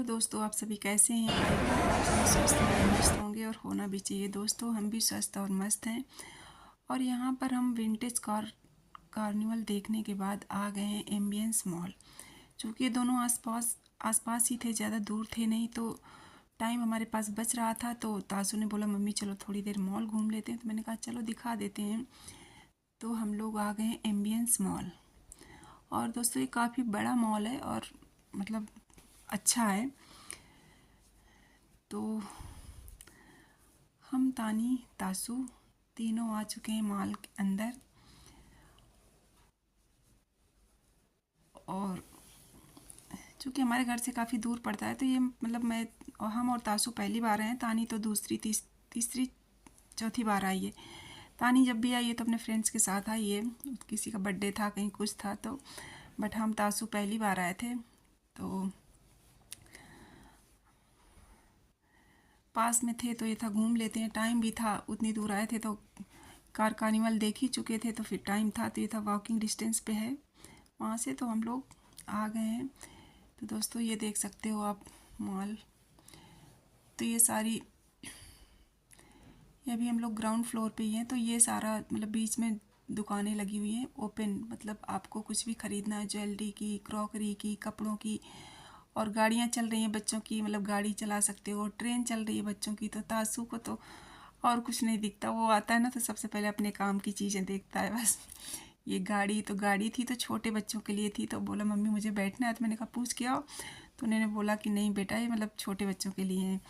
दोस्तों, आप सभी कैसे हैं? आई होप आप सभी स्वस्थ और मस्त होंगे और होना भी चाहिए। दोस्तों, हम भी स्वस्थ और मस्त हैं। और यहाँ पर हम विंटेज कार्निवल देखने के बाद आ गए हैं एम्बियंस मॉल। चूँकि ये दोनों आसपास आसपास ही थे, ज़्यादा दूर थे नहीं, तो टाइम हमारे पास बच रहा था। तो तासू ने बोला मम्मी चलो थोड़ी देर मॉल घूम लेते हैं, तो मैंने कहा चलो दिखा देते हैं। तो हम लोग आ गए हैं एम्बियंस मॉल। और दोस्तों, ये काफ़ी बड़ा मॉल है और मतलब अच्छा है। तो हम तानी तासू तीनों आ चुके हैं मॉल के अंदर। और चूँकि हमारे घर से काफ़ी दूर पड़ता है, तो ये मतलब हम और तासू पहली बार आए हैं। तानी तो दूसरी तीसरी चौथी बार आई है। तानी जब भी आई है तो अपने फ्रेंड्स के साथ आई है, किसी का बर्थडे था, कहीं कुछ था, तो बट हम तासू पहली बार आए थे। तो पास में थे तो ये था घूम लेते हैं, टाइम भी था, उतनी दूर आए थे तो कार्निवल देख ही चुके थे, तो फिर टाइम था तो ये था वॉकिंग डिस्टेंस पे है वहाँ से, तो हम लोग आ गए हैं। तो दोस्तों, ये देख सकते हो आप मॉल। तो ये सारी, ये अभी हम लोग ग्राउंड फ्लोर पे ही हैं। तो ये सारा मतलब बीच में दुकानें लगी हुई हैं ओपन, मतलब आपको कुछ भी ख़रीदना है, ज्वेलरी की, क्रॉकरी की, कपड़ों की। और गाड़ियाँ चल रही हैं बच्चों की, मतलब गाड़ी चला सकते हो। ट्रेन चल रही है बच्चों की। तो तासू को तो और कुछ नहीं दिखता, वो आता है ना तो सबसे पहले अपने काम की चीज़ें देखता है बस। ये गाड़ी थी तो छोटे बच्चों के लिए थी, तो बोला मम्मी मुझे बैठना है। तो मैंने कहा पूछ के आओ। तो उन्होंने बोला कि नहीं बेटा, ये मतलब छोटे बच्चों के लिए हैं।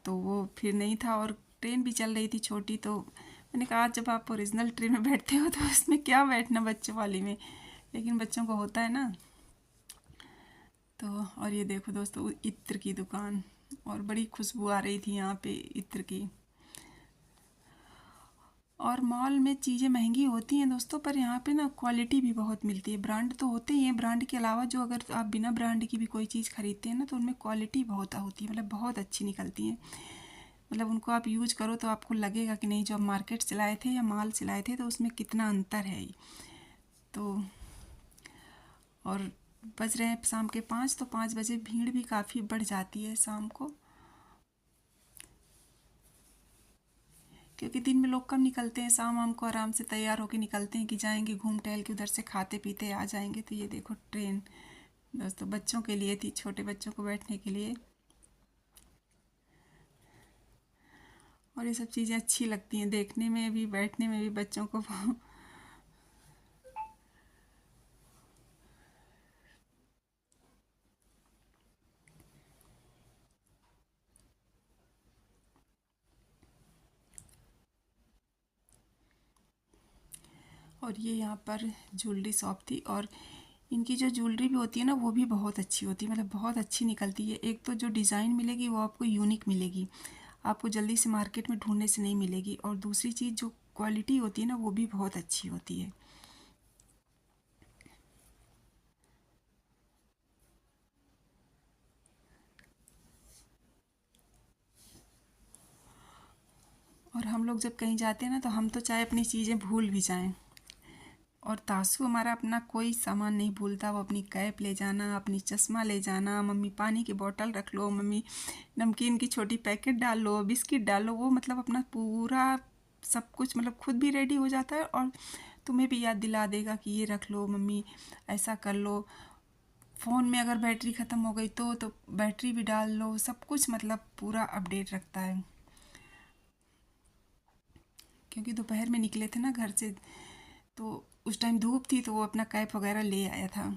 तो वो फिर नहीं था। और ट्रेन भी चल रही थी छोटी, तो मैंने कहा जब आप ओरिजिनल ट्रेन में बैठते हो तो इसमें क्या बैठना बच्चों वाली में, लेकिन बच्चों को होता है ना। तो और ये देखो दोस्तों, इत्र की दुकान, और बड़ी खुशबू आ रही थी यहाँ पे इत्र की। और मॉल में चीज़ें महंगी होती हैं दोस्तों, पर यहाँ पे ना क्वालिटी भी बहुत मिलती है। ब्रांड तो होते ही हैं, ब्रांड के अलावा जो अगर आप बिना ब्रांड की भी कोई चीज़ खरीदते हैं ना, तो उनमें क्वालिटी बहुत होती है, मतलब बहुत अच्छी निकलती हैं। मतलब उनको आप यूज करो तो आपको लगेगा कि नहीं, जो आप मार्केट से लाए थे या माल से लाए थे तो उसमें कितना अंतर है। तो और बज रहे हैं शाम के 5, तो 5 बजे भीड़ भी काफ़ी बढ़ जाती है शाम को, क्योंकि दिन में लोग कम निकलते हैं। शाम वाम को आराम से तैयार होके निकलते हैं कि जाएंगे घूम टहल के, उधर से खाते पीते आ जाएंगे। तो ये देखो ट्रेन दोस्तों बच्चों के लिए थी, छोटे बच्चों को बैठने के लिए। और ये सब चीज़ें अच्छी लगती हैं देखने में भी, बैठने में भी बच्चों को। और ये यहाँ पर ज्वेलरी शॉप थी, और इनकी जो ज्वेलरी भी होती है ना, वो भी बहुत अच्छी होती है, मतलब बहुत अच्छी निकलती है। एक तो जो डिज़ाइन मिलेगी वो आपको यूनिक मिलेगी, आपको जल्दी से मार्केट में ढूंढने से नहीं मिलेगी। और दूसरी चीज़ जो क्वालिटी होती है ना, वो भी बहुत अच्छी होती है। और हम लोग जब कहीं जाते हैं ना, तो हम तो चाहे अपनी चीज़ें भूल भी जाएं, और तासू हमारा अपना कोई सामान नहीं भूलता। वो अपनी कैप ले जाना, अपनी चश्मा ले जाना, मम्मी पानी की बोतल रख लो, मम्मी नमकीन की छोटी पैकेट डाल लो, बिस्किट डाल लो। वो मतलब अपना पूरा सब कुछ मतलब खुद भी रेडी हो जाता है, और तुम्हें भी याद दिला देगा कि ये रख लो मम्मी, ऐसा कर लो। फ़ोन में अगर बैटरी ख़त्म हो गई तो बैटरी भी डाल लो, सब कुछ मतलब पूरा अपडेट रखता है। क्योंकि दोपहर में निकले थे ना घर से, तो उस टाइम धूप थी, तो वो अपना कैप वगैरह ले आया था।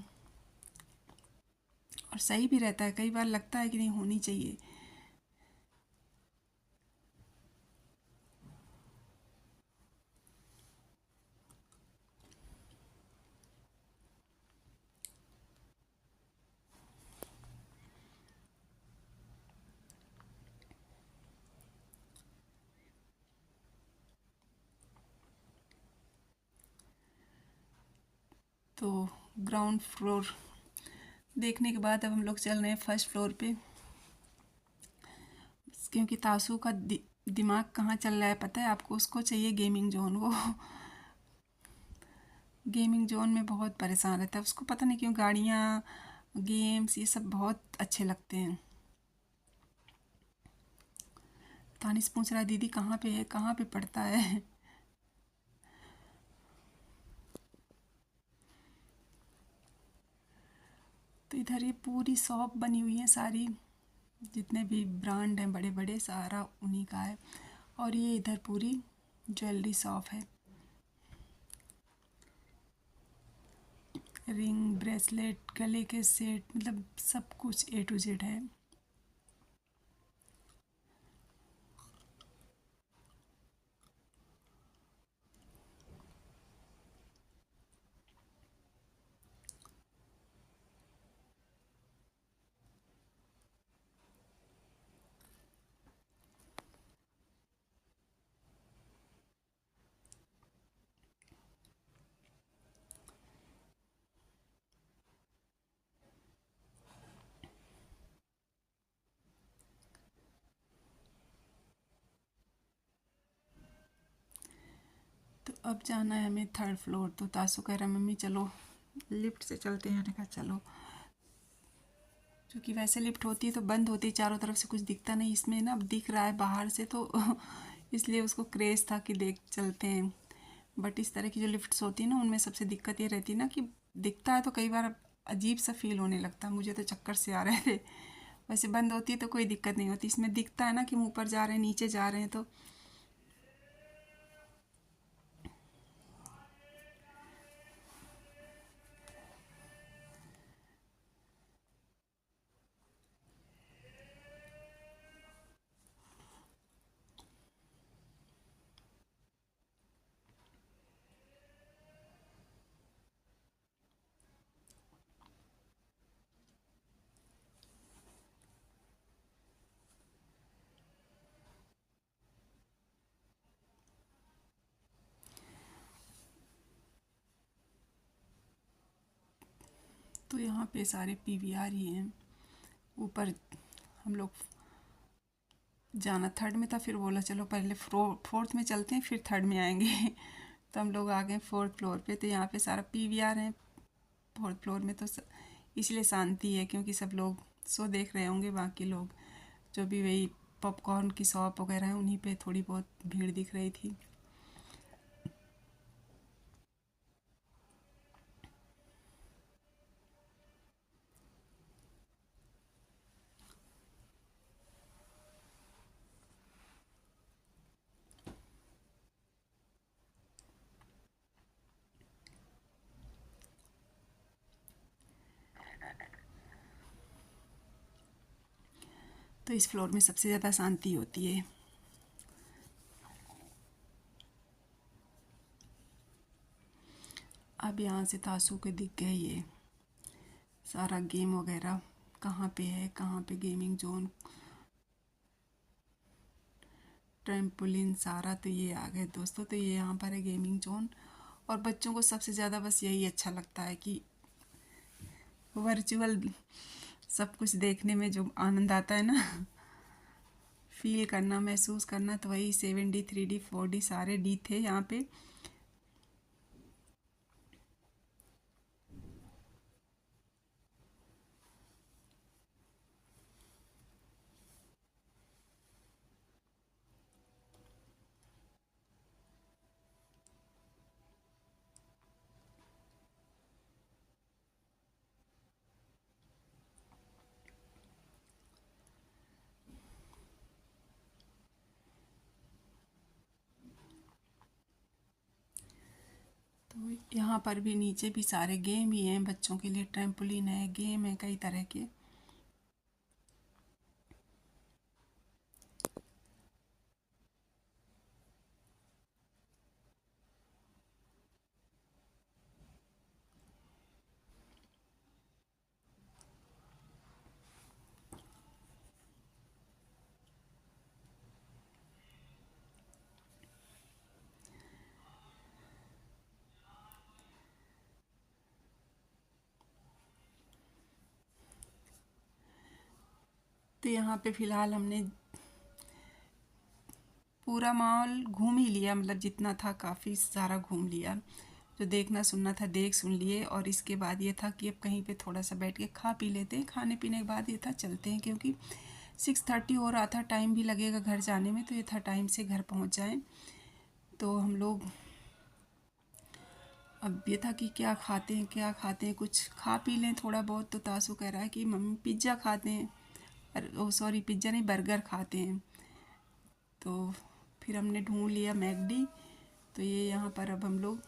और सही भी रहता है, कई बार लगता है कि नहीं होनी चाहिए। तो ग्राउंड फ्लोर देखने के बाद अब हम लोग चल रहे हैं फर्स्ट फ्लोर पे, क्योंकि तासू का दिमाग कहाँ चल रहा है पता है आपको, उसको चाहिए गेमिंग जोन। वो गेमिंग जोन में बहुत परेशान रहता है, उसको पता नहीं क्यों गाड़ियाँ, गेम्स, ये सब बहुत अच्छे लगते हैं। तानिश पूछ रहा है दीदी कहाँ पे है, कहाँ पे पड़ता है। तो इधर ये पूरी शॉप बनी हुई है सारी, जितने भी ब्रांड हैं बड़े बड़े सारा उन्हीं का है। और ये इधर पूरी ज्वेलरी शॉप है, रिंग, ब्रेसलेट, गले के सेट, मतलब सब कुछ A to Z है। तो अब जाना है हमें 3rd फ्लोर। तो तासु कह रहा मम्मी चलो लिफ्ट से चलते हैं। मैंने कहा चलो, क्योंकि वैसे लिफ्ट होती है तो बंद होती है, चारों तरफ से कुछ दिखता नहीं, इसमें ना अब दिख रहा है बाहर से, तो इसलिए उसको क्रेज़ था कि देख चलते हैं। बट इस तरह की जो लिफ्ट्स होती है ना, उनमें सबसे दिक्कत ये रहती है ना कि दिखता है तो कई बार अजीब सा फील होने लगता है। मुझे तो चक्कर से आ रहे थे। वैसे बंद होती है तो कोई दिक्कत नहीं होती, इसमें दिखता है ना कि हम ऊपर जा रहे हैं नीचे जा रहे हैं। तो यहाँ पे सारे PVR ही हैं। ऊपर हम लोग जाना 3rd में था, फिर बोला चलो पहले 4th में चलते हैं फिर 3rd में आएंगे। तो हम लोग आ गए 4th फ्लोर पे। तो यहाँ पे सारा PVR है 4th फ्लोर में। तो इसलिए शांति है, क्योंकि सब लोग शो देख रहे होंगे। बाकी लोग जो भी वही पॉपकॉर्न की शॉप वगैरह है, उन्हीं पे थोड़ी बहुत भीड़ दिख रही थी। तो इस फ्लोर में सबसे ज़्यादा शांति होती है। अब यहाँ से तासू के दिख गए ये सारा गेम वगैरह कहाँ पे है, कहाँ पे गेमिंग जोन, ट्रैम्पोलिन सारा। तो ये आ गए दोस्तों। तो ये यहाँ पर है गेमिंग जोन। और बच्चों को सबसे ज़्यादा बस यही अच्छा लगता है कि वर्चुअल सब कुछ देखने में जो आनंद आता है ना, फील करना, महसूस करना। तो वही 7D 3D 4D सारे D थे यहाँ पे। तो यहाँ पर भी नीचे भी सारे गेम ही हैं बच्चों के लिए, ट्रैम्पोलिन है, गेम है कई तरह के। तो यहाँ पे फ़िलहाल हमने पूरा मॉल घूम ही लिया, मतलब जितना था काफ़ी सारा घूम लिया। जो देखना सुनना था देख सुन लिए। और इसके बाद ये था कि अब कहीं पे थोड़ा सा बैठ के खा पी लेते हैं। खाने पीने के बाद ये था चलते हैं, क्योंकि 6:30 हो रहा था, टाइम भी लगेगा घर जाने में, तो ये था टाइम से घर पहुंच जाएं। तो हम लोग अब ये था कि क्या खाते हैं, क्या खाते हैं, कुछ खा पी लें थोड़ा बहुत। तो तासु कह रहा है कि मम्मी पिज़्ज़ा खाते हैं, ओ सॉरी पिज़्ज़ा नहीं, बर्गर खाते हैं। तो फिर हमने ढूंढ लिया मैकडी। तो ये यहाँ पर अब हम लोग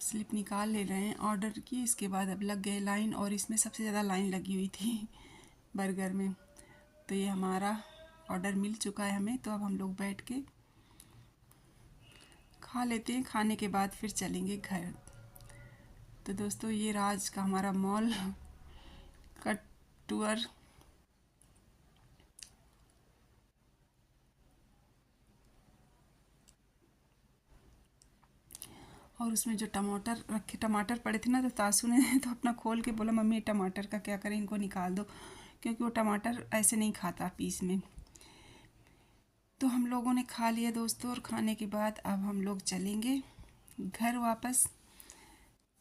स्लिप निकाल ले रहे हैं ऑर्डर की। इसके बाद अब लग गए लाइन, और इसमें सबसे ज़्यादा लाइन लगी हुई थी बर्गर में। तो ये हमारा ऑर्डर मिल चुका है हमें। तो अब हम लोग बैठ के खा लेते हैं, खाने के बाद फिर चलेंगे घर। तो दोस्तों ये राज का हमारा मॉल का टूर। और उसमें जो टमाटर पड़े थे ना, तो तासू ने तो अपना खोल के बोला मम्मी टमाटर का क्या करें, इनको निकाल दो, क्योंकि वो टमाटर ऐसे नहीं खाता पीस में। तो हम लोगों ने खा लिया दोस्तों, और खाने के बाद अब हम लोग चलेंगे घर वापस।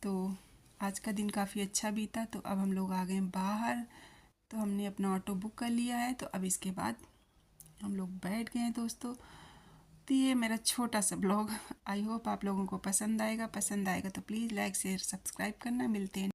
तो आज का दिन काफ़ी अच्छा बीता। तो अब हम लोग आ गए बाहर। तो हमने अपना ऑटो बुक कर लिया है। तो अब इसके बाद हम लोग बैठ गए हैं दोस्तों। तो ये मेरा छोटा सा ब्लॉग, आई होप आप लोगों को पसंद आएगा। पसंद आएगा तो प्लीज़ लाइक शेयर सब्सक्राइब करना। मिलते हैं